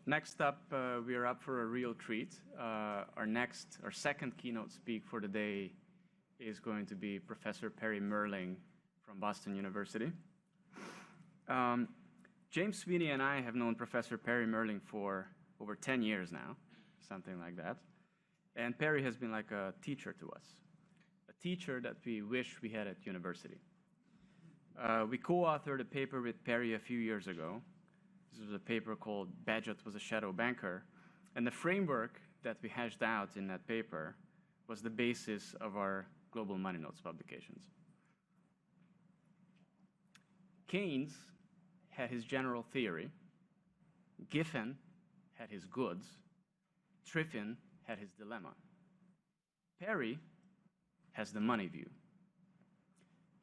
Next up, we are up for a real treat. Our second keynote speak for the day is going to be Professor Perry Mehrling from Boston University. James Sweeney and I have known Professor Perry Mehrling for over 10 years now, something like that. And Perry has been like a teacher to us, a teacher that we wish we had at university. We co-authored a paper with Perry a few years ago. This was a paper called Bagehot Was a Shadow Banker. And the framework that we hashed out in that paper was the basis of our Global Money Notes publications. Keynes had his general theory. Giffen had his goods. Triffin had his dilemma. Perry has the money view.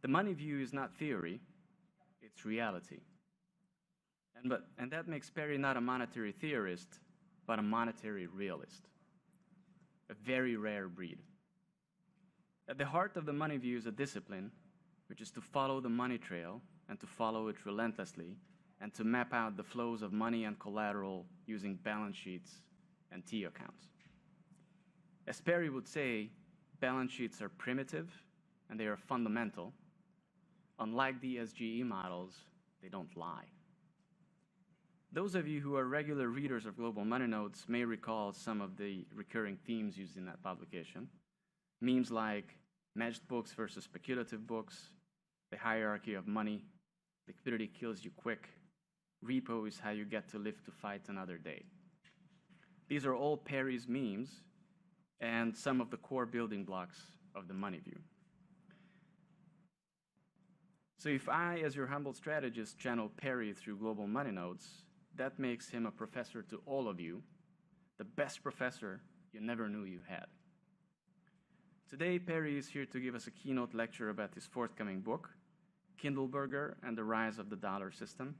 The money view is not theory, it's reality. And that makes Perry not a monetary theorist, but a monetary realist. A very rare breed. At the heart of the money view is a discipline, which is to follow the money trail and to follow it relentlessly and to map out the flows of money and collateral using balance sheets and T accounts. As Perry would say, balance sheets are primitive and they are fundamental. Unlike the SGE models, they don't lie. Those of you who are regular readers of Global Money Notes may recall some of the recurring themes used in that publication. Memes like matched books versus speculative books, the hierarchy of money, liquidity kills you quick, repo is how you get to live to fight another day. These are all Perry's memes and some of the core building blocks of the money view. So if I, as your humble strategist, channel Perry through Global Money Notes, that makes him a professor to all of you, the best professor you never knew you had. Today, Perry is here to give us a keynote lecture about his forthcoming book, Kindleberger and the Rise of the Dollar System.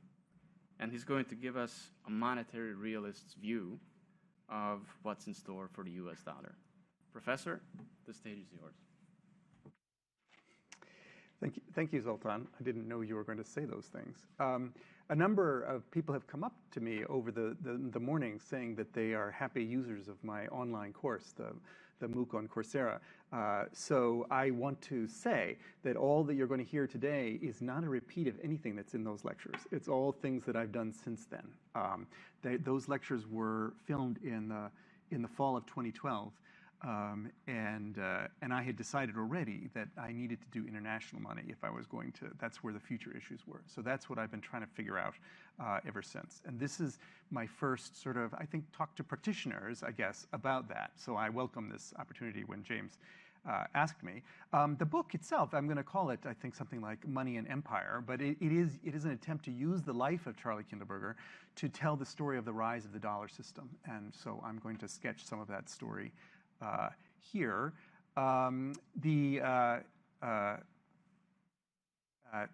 And he's going to give us a monetary realist's view of what's in store for the US dollar. Professor, the stage is yours. Thank you, Zoltan. I didn't know you were going to say those things. A number of people have come up to me over the morning saying that they are happy users of my online course, the MOOC on Coursera. So I want to say that all that you're going to hear today is not a repeat of anything that's in those lectures. It's all things that I've done since then. Those lectures were filmed in the fall of 2012. And I had decided already that I needed to do international money if I was going to, that's where the future issues were. So that's what I've been trying to figure out ever since. And this is my first sort of, I think, talk to practitioners, I guess, about that. So I welcome this opportunity when James asked me. The book itself, I'm going to call it, I think, something like Money and Empire, but it is an attempt to use the life of Charlie Kindleberger to tell the story of the rise of the dollar system. And so I'm going to sketch some of that story here.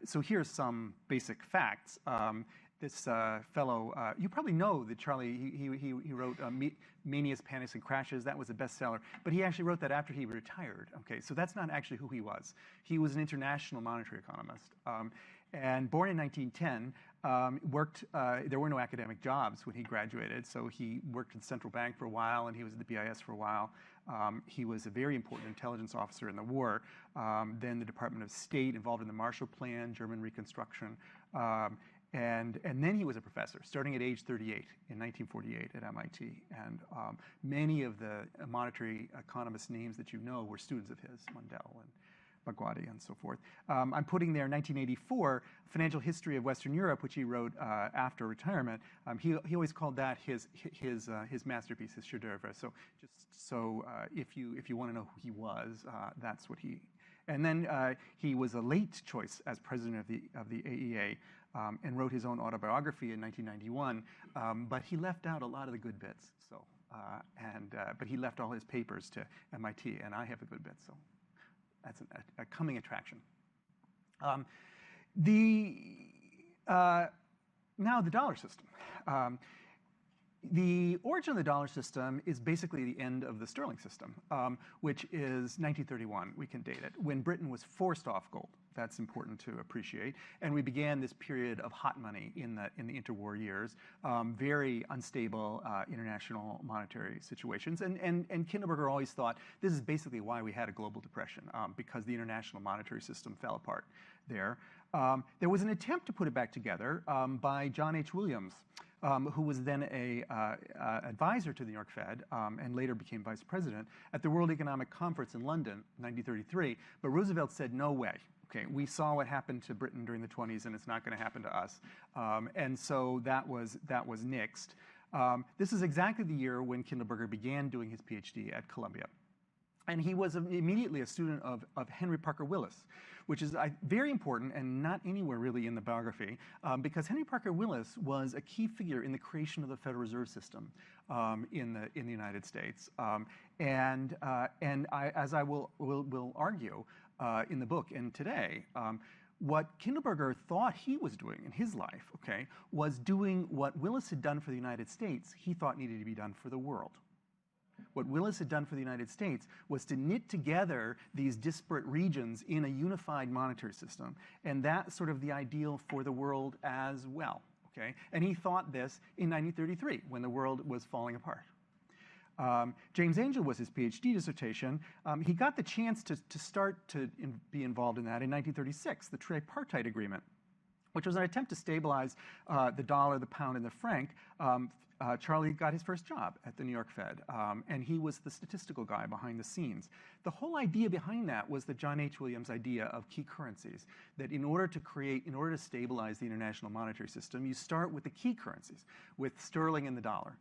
So here's some basic facts. This fellow, you probably know that Charlie, he wrote Manias, Panics, and Crashes. That was a bestseller. But he actually wrote that after he retired. Okay, so that's not actually who he was. He was an international monetary economist. And born in 1910, there were no academic jobs when he graduated, so he worked in the central bank for a while, and he was at the BIS for a while. He was a very important intelligence officer in the war, then the Department of State, involved in the Marshall Plan, German Reconstruction, and then he was a professor, starting at age 38 in 1948 at MIT. And many of the monetary economist names that you know were students of his, Mundell and Bagwadi and so forth. I'm putting there 1984, Financial History of Western Europe, which he wrote after retirement. He always called that his masterpiece, his chef d'oeuvre. So just so if you want to know who he was, that's what he. And then he was a late choice as president of the AEA and wrote his own autobiography in 1991. But he left out a lot of the good bits. So but he left all his papers to MIT, and I have the good bits. So. That's a coming attraction. Now the dollar system. The origin of the dollar system is basically the end of the sterling system, which is 1931. We can date it, when Britain was forced off gold. That's important to appreciate. And we began this period of hot money in the interwar years, very unstable international monetary situations. And Kindleberger always thought this is basically why we had a global depression, because the international monetary system fell apart there. There was an attempt to put it back together by John H. Williams, who was then a advisor to the New York Fed and later became vice president at the World Economic Conference in London, 1933. But Roosevelt said, no way. Okay, we saw what happened to Britain during the 20s, and it's not going to happen to us. And so that was nixed. This is exactly the year when Kindleberger began doing his PhD at Columbia. And he was immediately a student of Henry Parker Willis, which is very important and not anywhere really in the biography, because Henry Parker Willis was a key figure in the creation of the Federal Reserve System in the United States. As I will argue in the book and today, what Kindleberger thought he was doing in his life, okay, was doing what Willis had done for the United States, he thought needed to be done for the world. What Willis had done for the United States was to knit together these disparate regions in a unified monetary system, and that's sort of the ideal for the world as well, okay? And he thought this in 1933, when the world was falling apart. James Angell was his PhD dissertation. He got the chance to start to be involved in that in 1936, the Tripartite Agreement, which was an attempt to stabilize the dollar, the pound, and the franc. Charlie got his first job at the New York Fed, and he was the statistical guy behind the scenes. The whole idea behind that was the John H. Williams idea of key currencies, that in order to stabilize the international monetary system, you start with the key currencies, with sterling and the dollar,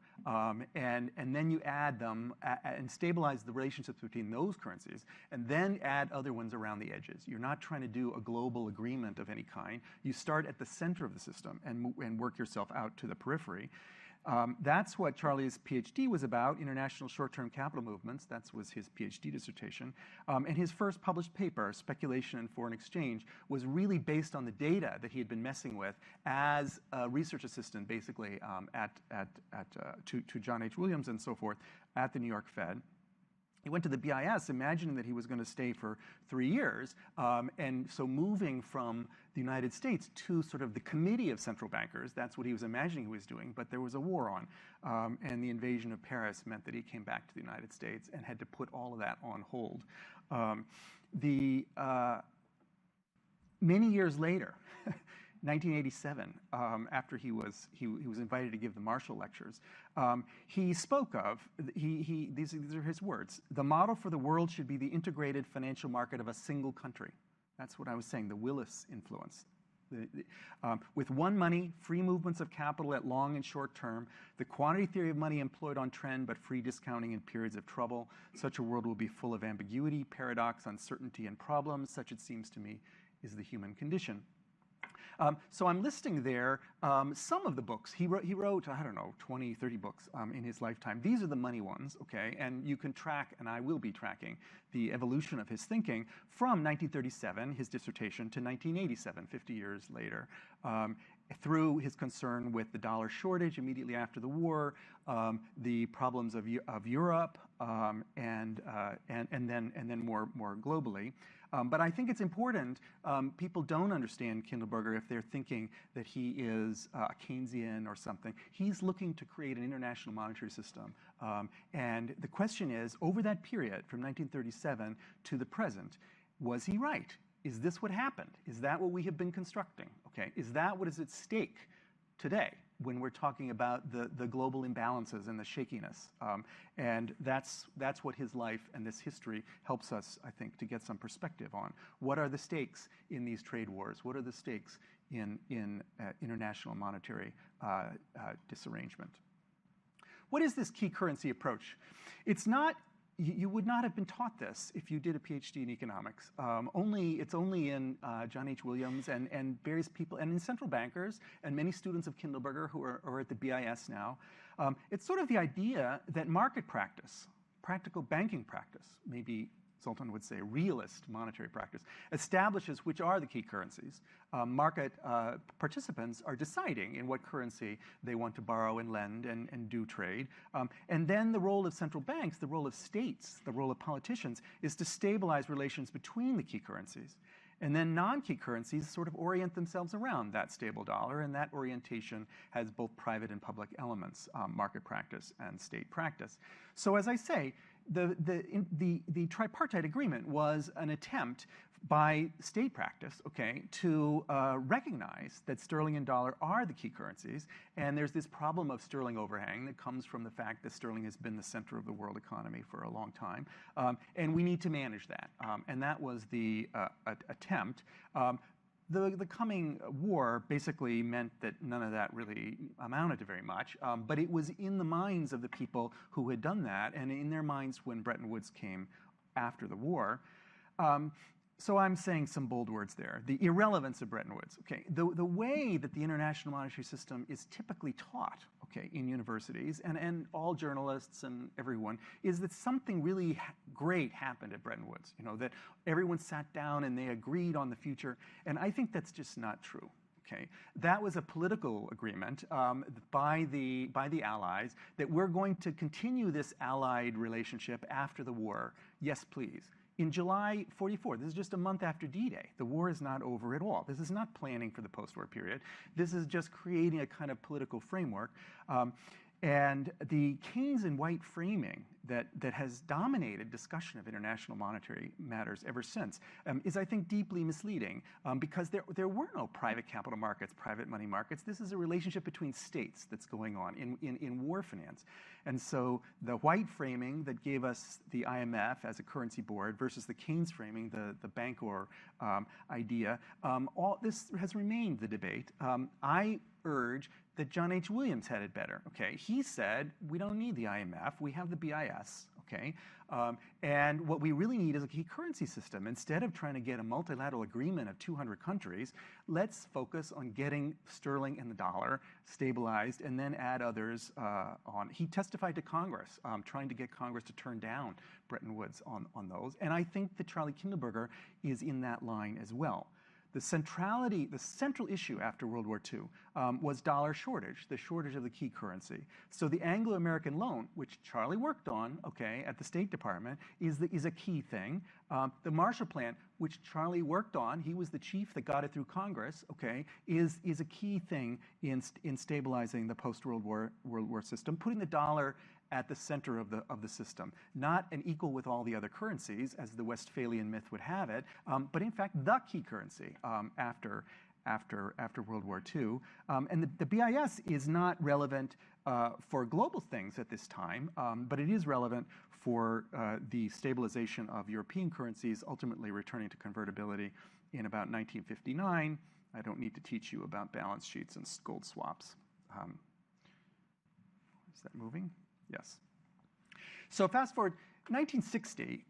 and then you add them and stabilize the relationships between those currencies, and then add other ones around the edges. You're not trying to do a global agreement of any kind. You start at the center of the system and work yourself out to the periphery. That's what Charlie's PhD was about, international short-term capital movements. That was his PhD dissertation. And his first published paper, Speculation in Foreign Exchange, was really based on the data that he had been messing with as a research assistant, basically, to John H. Williams and so forth at the New York Fed. He went to the BIS imagining that he was going to stay for 3 years, and so moving from the United States to sort of the committee of central bankers, that's what he was imagining he was doing, but there was a war on, and the invasion of Paris meant that he came back to the United States and had to put all of that on hold. Many years later, 1987, after he was invited to give the Marshall Lectures, he spoke of, these are his words, the model for the world should be the integrated financial market of a single country. That's what I was saying, the Willis influence. With one money, free movements of capital at long and short term, the quantity theory of money employed on trend but free discounting in periods of trouble, such a world will be full of ambiguity, paradox, uncertainty, and problems, such it seems to me is the human condition. So I'm listing there some of the books. He wrote, I don't know, 20, 30 books in his lifetime. These are the money ones, okay? And you can track, and I will be tracking, the evolution of his thinking from 1937, his dissertation, to 1987, 50 years later, through his concern with the dollar shortage immediately after the war, the problems of Europe, and then more globally. But I think it's important, people don't understand Kindleberger if they're thinking that he is a Keynesian or something. He's looking to create an international monetary system. And the question is, over that period, from 1937 to the present, was he right? Is this what happened? Is that what we have been constructing? Okay, is that what is at stake today when we're talking about the global imbalances and the shakiness? And that's what his life and this history helps us, I think, to get some perspective on. What are the stakes in these trade wars? What are the stakes in international monetary disarrangement? What is this key currency approach? It's not, you would not have been taught this if you did a PhD in economics. It's only in John H. Williams and various people, and in central bankers and many students of Kindleberger who are at the BIS now. It's sort of the idea that market practice, practical banking practice, maybe Zoltan would say realist monetary practice, establishes which are the key currencies. Market participants are deciding in what currency they want to borrow and lend and do trade. And then the role of central banks, the role of states, the role of politicians is to stabilize relations between the key currencies. And then non-key currencies sort of orient themselves around that stable dollar, and that orientation has both private and public elements, market practice and state practice. So as I say, the tripartite agreement was an attempt by state practice, okay, to recognize that sterling and dollar are the key currencies, and there's this problem of sterling overhang that comes from the fact that sterling has been the center of the world economy for a long time, and we need to manage that, and that was the attempt. The coming war basically meant that none of that really amounted to very much, but it was in the minds of the people who had done that, and in their minds when Bretton Woods came after the war. So I'm saying some bold words there. The irrelevance of Bretton Woods. Okay, the way that the international monetary system is typically taught, okay, in universities and all journalists and everyone, is that something really great happened at Bretton Woods. You know, that everyone sat down and they agreed on the future, and I think that's just not true. Okay, that was a political agreement by the Allies that we're going to continue this allied relationship after the war. Yes, please. In July 44, this is just a month after D-Day. The war is not over at all. This is not planning for the post-war period. This is just creating a kind of political framework. And the Keynes and White framing that has dominated discussion of international monetary matters ever since is, I think, deeply misleading because there were no private capital markets, private money markets. This is a relationship between states that's going on in war finance. And so the White framing that gave us the IMF as a currency board versus the Keynes framing, the Bancor idea, all this has remained the debate. I urge that John H. Williams had it better. Okay, he said we don't need the IMF, we have the BIS. Okay, and what we really need is a key currency system. Instead of trying to get a multilateral agreement of 200 countries, let's focus on getting sterling and the dollar stabilized, and then add others on. He testified to Congress, trying to get Congress to turn down Bretton Woods on those. And I think that Charlie Kindleberger is in that line as well. The central issue after World War II was dollar shortage, the shortage of the key currency. So the Anglo-American loan, which Charlie worked on, okay, at the State Department, is a key thing. The Marshall Plan, which Charlie worked on, he was the chief that got it through Congress, okay, is a key thing in stabilizing the post-World War system, putting the dollar at the center of the system, not an equal with all the other currencies, as the Westphalian myth would have it, but in fact the key currency after World War II. And the BIS is not relevant for global things at this time, but it is relevant for the stabilization of European currencies, ultimately returning to convertibility in about 1959. I don't need to teach you about balance sheets and gold swaps. Is that moving? Yes. So fast forward, 1960,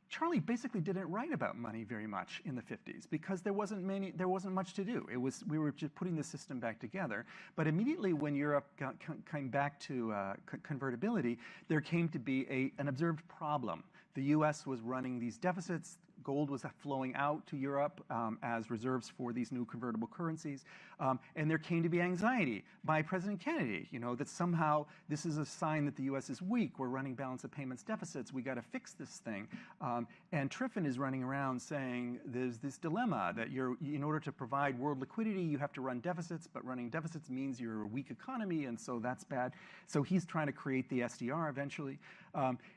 Charlie basically didn't write about money very much in the 50s because there wasn't much to do. We were just putting the system back together. But immediately when Europe came back to convertibility, there came to be an observed problem. The US was running these deficits. Gold was flowing out to Europe as reserves for these new convertible currencies. And there came to be anxiety by President Kennedy, you know, that somehow this is a sign that the US is weak. We're running balance of payments deficits. We got to fix this thing. And Triffin is running around saying there's this dilemma that in order to provide world liquidity, you have to run deficits, but running deficits means you're a weak economy, and so that's bad. So he's trying to create the SDR eventually.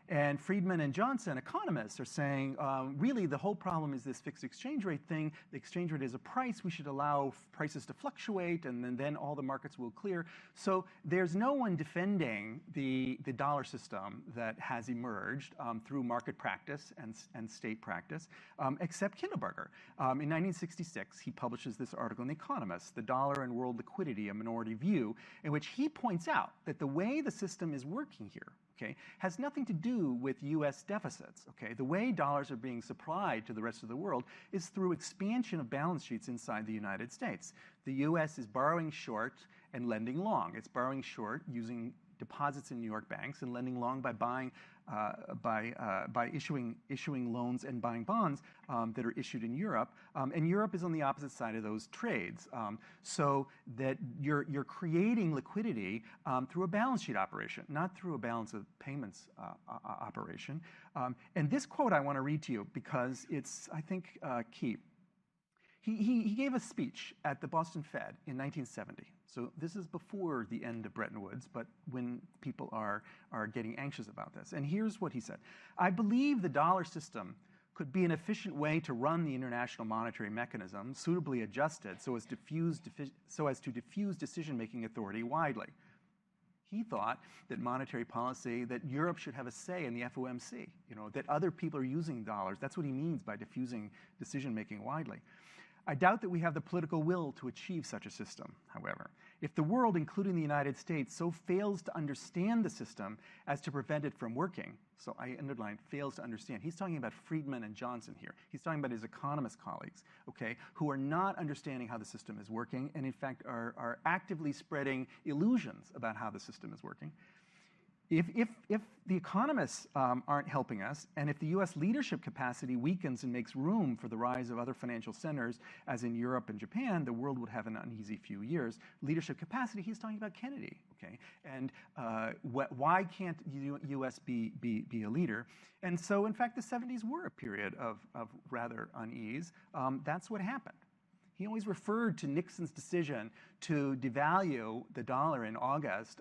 And Friedman and Johnson, economists, are saying, really, the whole problem is this fixed exchange rate thing. The exchange rate is a price. We should allow prices to fluctuate, and then all the markets will clear. So there's no one defending the dollar system that has emerged through market practice and state practice, except Kindleberger. In 1966, he publishes this article in The Economist, The Dollar and World Liquidity, a Minority View, in which he points out that the way the system is working here, okay, has nothing to do with US deficits. Okay? The way dollars are being supplied to the rest of the world is through expansion of balance sheets inside the United States. The U.S. is borrowing short and lending long. It's borrowing short using deposits in New York banks and lending long by buying, by issuing loans and buying bonds that are issued in Europe. And Europe is on the opposite side of those trades, so that you're creating liquidity through a balance sheet operation, not through a balance of payments operation. And this quote I want to read to you because it's, I think, key. He gave a speech at the Boston Fed in 1970. So this is before the end of Bretton Woods, but when people are getting anxious about this. And here's what he said. I believe the dollar system could be an efficient way to run the international monetary mechanism, suitably adjusted so as to diffuse decision-making authority widely. He thought that monetary policy, that Europe should have a say in the FOMC, that other people are using dollars. That's what he means by diffusing decision-making widely. I doubt that we have the political will to achieve such a system, however. If the world, including the United States, so fails to understand the system as to prevent it from working, so I underline fails to understand. He's talking about Friedman and Johnson here. He's talking about his economist colleagues, okay, who are not understanding how the system is working and in fact are actively spreading illusions about how the system is working. If the economists aren't helping us, and if the US leadership capacity weakens and makes room for the rise of other financial centers, as in Europe and Japan, the world would have an uneasy few years. Leadership capacity, he's talking about Kennedy, okay? And why can't US be a leader? And so, in fact, the 70s were a period of rather unease. That's what happened. He always referred to Nixon's decision to devalue the dollar in August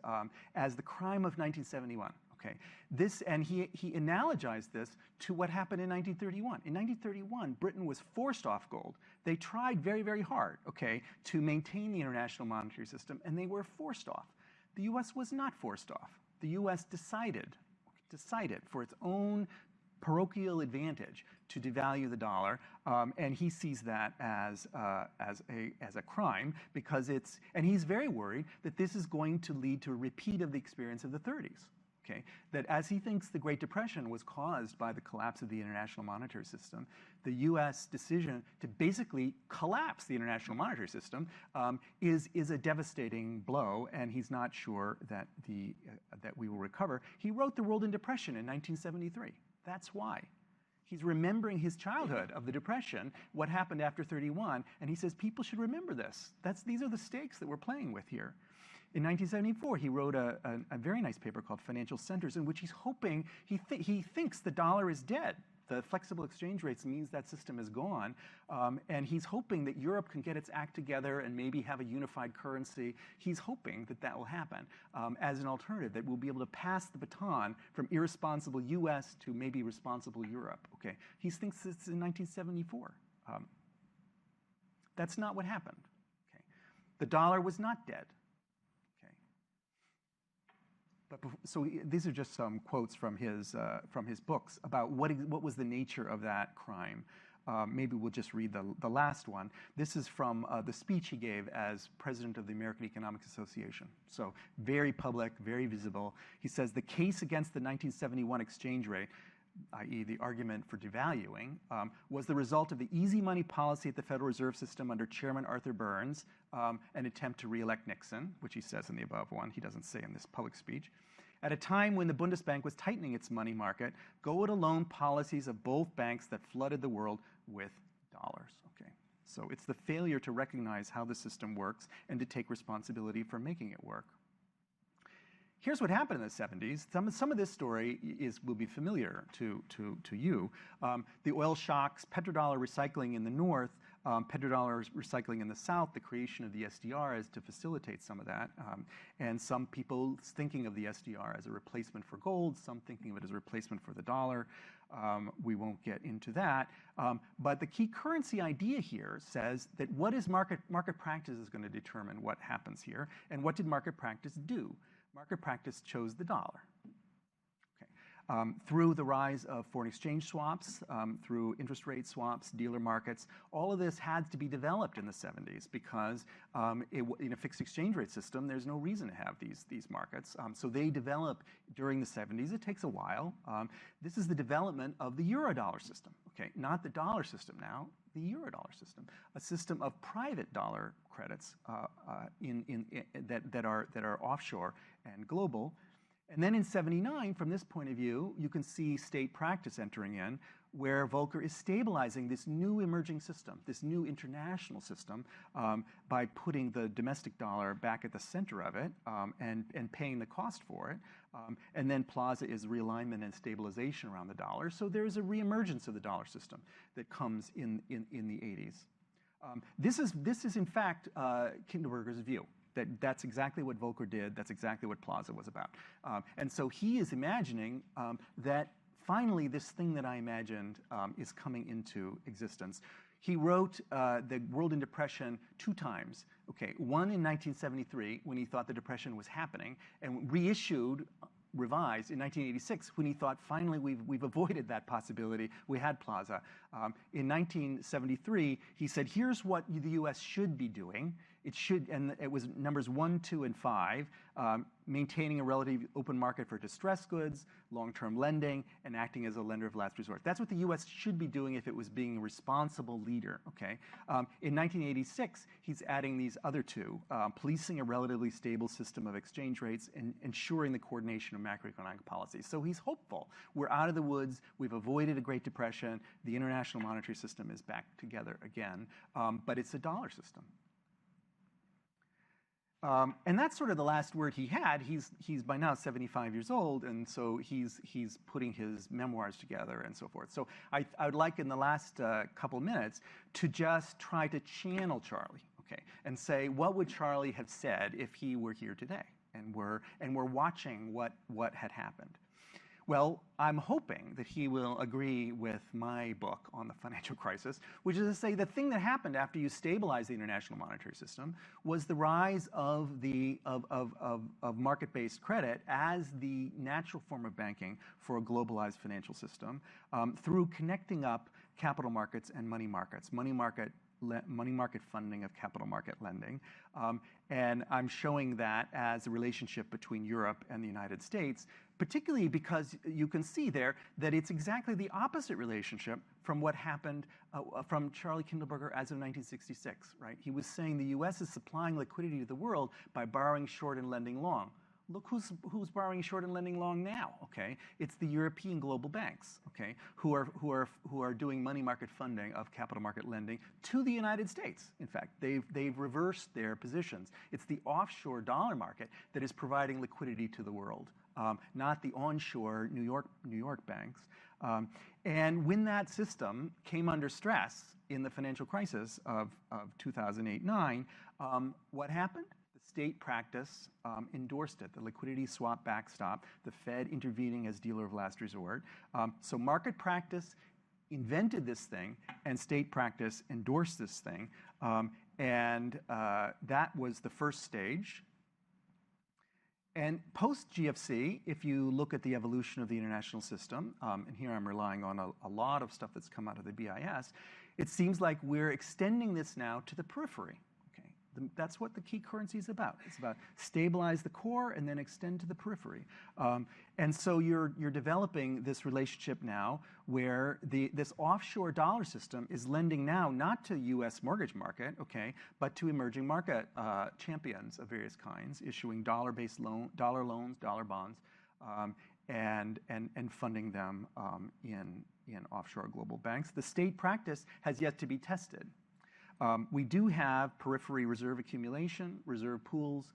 as the crime of 1971. Okay, and he analogized this to what happened in 1931. In 1931, Britain was forced off gold. They tried very, very hard, okay, to maintain the international monetary system, and they were forced off. The U.S. was not forced off. The U.S. decided for its own parochial advantage to devalue the dollar, and he sees that as a crime because and he's very worried that this is going to lead to a repeat of the experience of the 30s. Okay, that as he thinks the Great Depression was caused by the collapse of the international monetary system, the U.S. decision to basically collapse the international monetary system is a devastating blow, and he's not sure that that we will recover. He wrote The World in Depression in 1973. That's why. He's remembering his childhood of the Depression, what happened after 31, and he says people should remember this. These are the stakes that we're playing with here. In 1974, he wrote a very nice paper called Financial Centers, in which he's hoping, he thinks the dollar is dead. The flexible exchange rates means that system is gone, and he's hoping that Europe can get its act together and maybe have a unified currency. He's hoping that that will happen as an alternative, that we'll be able to pass the baton from irresponsible US to maybe responsible Europe. Okay, he thinks it's in 1974. That's not what happened. Okay, the dollar was not dead. So these are just some quotes from his books about what was the nature of that crime. Maybe we'll just read the last one. This is from the speech he gave as president of the American Economic Association. So very public, very visible. He says, the case against the 1971 exchange rate, i.e. the argument for devaluing, was the result of the easy money policy at the Federal Reserve System under Chairman Arthur Burns, an attempt to re-elect Nixon, which he says in the above one, he doesn't say in this public speech, at a time when the Bundesbank was tightening its money market, go-it-alone policies of both banks that flooded the world with dollars. Okay, so it's the failure to recognize how the system works and to take responsibility for making it work. Here's what happened in the 70s. Some of this story will be familiar to you. The oil shocks, petrodollar recycling in the north, petrodollar recycling in the south, the creation of the SDR is to facilitate some of that. And some people thinking of the SDR as a replacement for gold, some thinking of it as a replacement for the dollar. We won't get into that. But the key currency idea here says that what is market practice is going to determine what happens here. And what did market practice do? Market practice chose the dollar. Okay. Through the rise of foreign exchange swaps, through interest rate swaps, dealer markets, all of this had to be developed in the 70s because in a fixed exchange rate system, there's no reason to have these markets. So they develop during the 70s. It takes a while. This is the development of the Eurodollar system. Okay, not the dollar system now. the Eurodollar system, a system of private dollar credits that are offshore and global. And then in '79, from this point of view, you can see state practice entering in, where Volcker is stabilizing this new emerging system, this new international system, by putting the domestic dollar back at the center of it and paying the cost for it. And then Plaza is realignment and stabilization around the dollar. So there's a reemergence of the dollar system that comes in the 80s. This is in fact Kindleberger's view. That's exactly what Volcker did. That's exactly what Plaza was about. And so he is imagining that finally this thing that I imagined is coming into existence. He wrote The World in Depression 2 times. Okay, one in 1973 when he thought the Depression was happening, and revised in 1986 when he thought finally we've avoided that possibility. We had Plaza. In 1973, he said, here's what the U.S. should be doing. It should, and it was numbers 1, 2, and 5, maintaining a relative open market for distressed goods, long-term lending, and acting as a lender of last resort. That's what the U.S. should be doing if it was being a responsible leader, okay? In 1986, he's adding these other 2, policing a relatively stable system of exchange rates and ensuring the coordination of macroeconomic policy. So he's hopeful. We're out of the woods. We've avoided a Great Depression. The international monetary system is back together again, but it's a dollar system. And that's sort of the last word he had. He's by now 75 years old, and so he's putting his memoirs together and so forth. So I would like in the last couple minutes to just try to channel Charlie, okay, and say, what would Charlie have said if he were here today and we're watching what had happened? Well, I'm hoping that he will agree with my book on the financial crisis, which is to say the thing that happened after you stabilized the international monetary system was the rise of market-based credit as the natural form of banking for a globalized financial system through connecting up capital markets and money markets, money market funding of capital market lending. And I'm showing that as a relationship between Europe and the United States, particularly because you can see there that it's exactly the opposite relationship from what happened from Charlie Kindleberger as of 1966, right? He was saying the US is supplying liquidity to the world by borrowing short and lending long. Look who's borrowing short and lending long now, okay? It's the European global banks, okay, who are doing money market funding of capital market lending to the United States. In fact, they've reversed their positions. It's the offshore dollar market that is providing liquidity to the world, not the onshore New York banks. And when that system came under stress in the financial crisis of 2008-9, what happened? State practice endorsed it, the liquidity swap backstop, the Fed intervening as dealer of last resort. So market practice invented this thing, and state practice endorsed this thing. And that was the first stage. And post-GFC, if you look at the evolution of the international system, and here I'm relying on a lot of stuff that's come out of the BIS, it seems like we're extending this now to the periphery. That's what the key currency is about. It's about stabilize the core and then extend to the periphery. And so you're developing this relationship now where this offshore dollar system is lending now not to U.S. mortgage market, okay, but to emerging market champions of various kinds, issuing dollar loans, dollar bonds, and funding them in offshore global banks. The state practice has yet to be tested. We do have periphery reserve accumulation, reserve pools,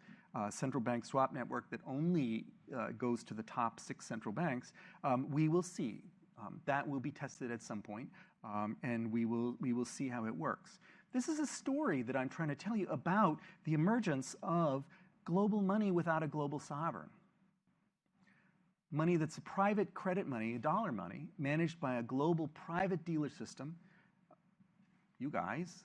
central bank swap network that only goes to the top 6 central banks. We will see. That will be tested at some point, and we will see how it works. This is a story that I'm trying to tell you about the emergence of global money without a global sovereign. Money that's a private credit money, dollar money, managed by a global private dealer system. You guys.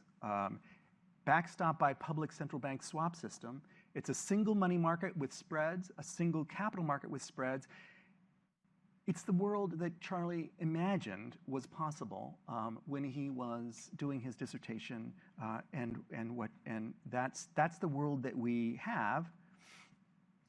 Backstop by public central bank swap system. It's a single money market with spreads, a single capital market with spreads. It's the world that Charlie imagined was possible when he was doing his dissertation, and that's the world that we have.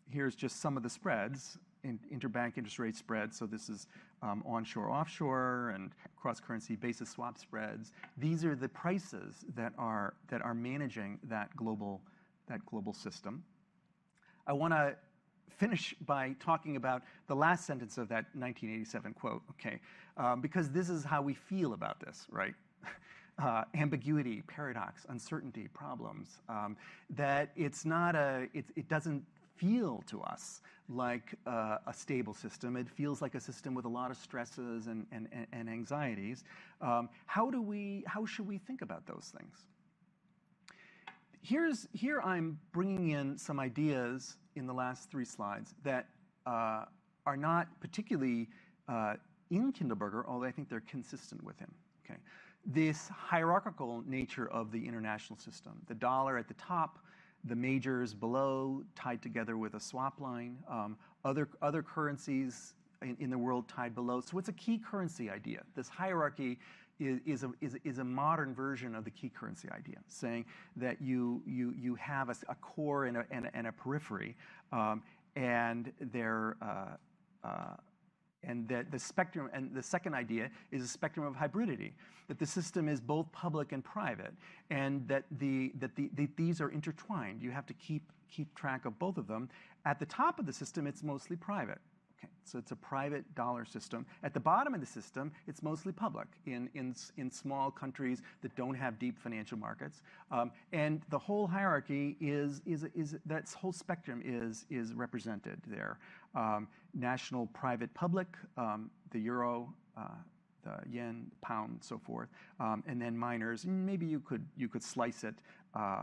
Here's just some of the spreads. interbank interest rate spreads. So this is onshore, offshore, and cross-currency basis swap spreads. These are the prices that are managing that global system. I want to finish by talking about the last sentence of that 1987 quote, okay? Because this is how we feel about this, right? Ambiguity, paradox, uncertainty, problems. That it's not it doesn't feel to us like a stable system. It feels like a system with a lot of stresses and anxieties. How should we think about those things? Here I'm bringing in some ideas in the last 3 slides that are not particularly in Kindleberger, although I think they're consistent with him. Okay, this hierarchical nature of the international system, the dollar at the top, the majors below, tied together with a swap line, other currencies in the world tied below. So it's a key currency idea. This hierarchy is a modern version of the key currency idea, saying that you have a core and a periphery, and that the spectrum. And the second idea is a spectrum of hybridity, that the system is both public and private, and that these are intertwined. You have to keep track of both of them. At the top of the system, it's mostly private. Okay, so it's a private dollar system. At the bottom of the system, it's mostly public in small countries that don't have deep financial markets. And the whole hierarchy that whole spectrum is represented there. National, private, public, the euro, the yen, pound, so forth, and then minors. Maybe you could slice it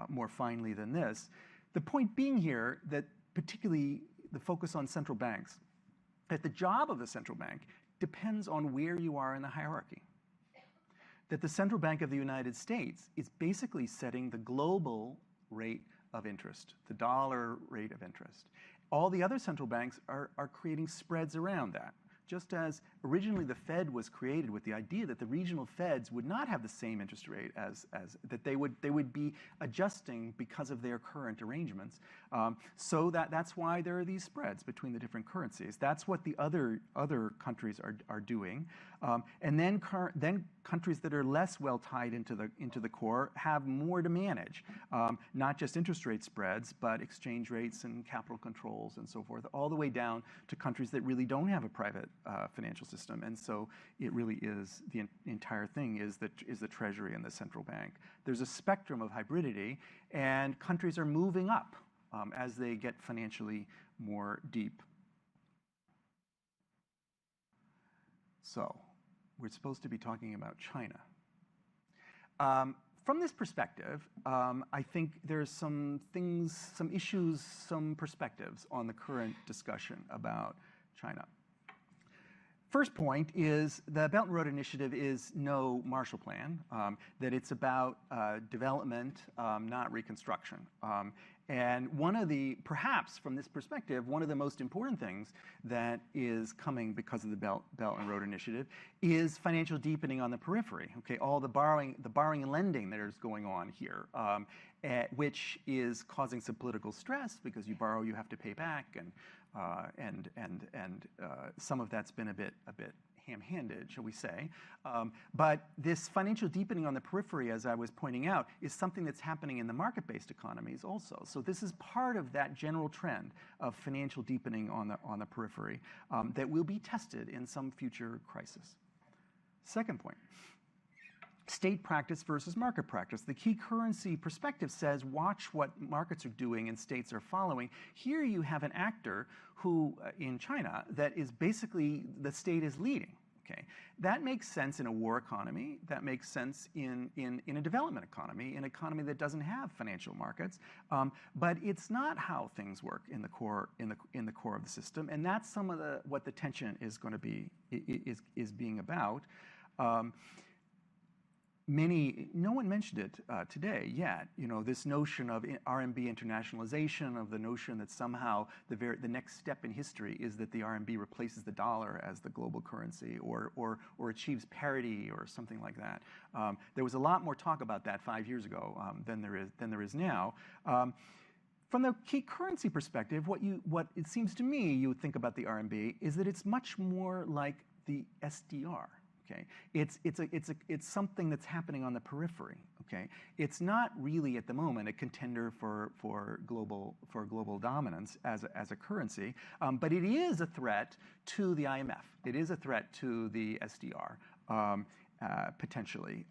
more finely than this. The point being here that particularly the focus on central banks, that the job of the central bank depends on where you are in the hierarchy. That the Central Bank of the United States is basically setting the global rate of interest, the dollar rate of interest. All the other central banks are creating spreads around that. Just as originally the Fed was created with the idea that the regional Feds would not have the same interest rate as that they would be adjusting because of their current arrangements. So that's why there are these spreads between the different currencies. That's what the other countries are doing. And then countries that are less well tied into the core have more to manage, not just interest rate spreads, but exchange rates and capital controls and so forth, all the way down to countries that really don't have a private financial system. And so it really is the entire thing is the Treasury and the central bank. There's a spectrum of hybridity, and countries are moving up as they get financially more deep. So we're supposed to be talking about China. From this perspective, I think there's some things, some issues, some perspectives on the current discussion about China. First point is the Belt and Road Initiative is no Marshall Plan, that it's about development, not reconstruction. And perhaps from this perspective, one of the most important things that is coming because of the Belt and Road Initiative is financial deepening on the periphery. Okay, all the borrowing and lending that is going on here, which is causing some political stress because you borrow, you have to pay back, and some of that's been a bit ham-handed, shall we say. But this financial deepening on the periphery, as I was pointing out, is something that's happening in the market-based economies also. So this is part of that general trend of financial deepening on the periphery that will be tested in some future crisis. Second point. State practice versus market practice. The key currency perspective says watch what markets are doing and states are following. Here you have an actor who, in China, that is basically the state is leading. Okay, that makes sense in a war economy. That makes sense in a development economy, an economy that doesn't have financial markets. But it's not how things work in the core of the system, and that's some of what the tension is going to be is being about. No one mentioned it today yet. You know, this notion of RMB internationalization, of the notion that somehow the next step in history is that the RMB replaces the dollar as the global currency, or achieves parity, or something like that. There was a lot more talk about that 5 years ago than there is now. From the key currency perspective, what it seems to me you would think about the RMB is that it's much more like the SDR. Okay, it's something that's happening on the periphery. Okay, it's not really at the moment a contender for global dominance as a currency, but it is a threat to the IMF. It is a threat to the SDR potentially.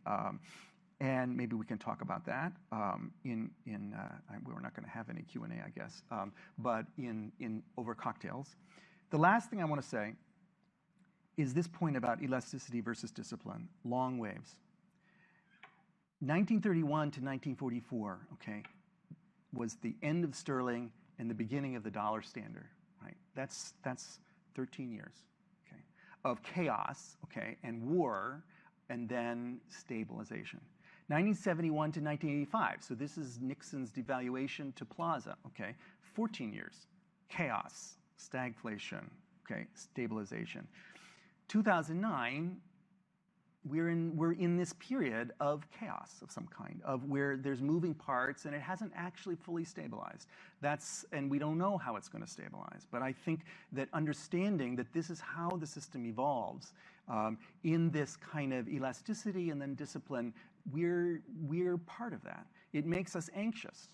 And maybe we can talk about that we're not going to have any Q&A, I guess, but over cocktails. The last thing I want to say is this point about elasticity versus discipline, long waves. 1931 to 1944, okay, was the end of sterling and the beginning of the dollar standard, right? That's 13 years, okay, of chaos, okay, and war, and then stabilization. 1971 to 1985, so this is Nixon's devaluation to Plaza, okay, 14 years, chaos, stagflation, okay, stabilization. 2009, we're in this period of chaos of some kind, of where there's moving parts and it hasn't actually fully stabilized. And we don't know how it's going to stabilize. But I think that understanding that this is how the system evolves in this kind of elasticity and then discipline, we're part of that. It makes us anxious.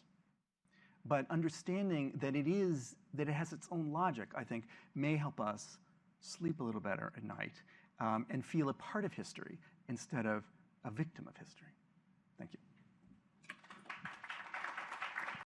But understanding that it has its own logic, I think, may help us sleep a little better at night and feel a part of history instead of a victim of history. Thank you.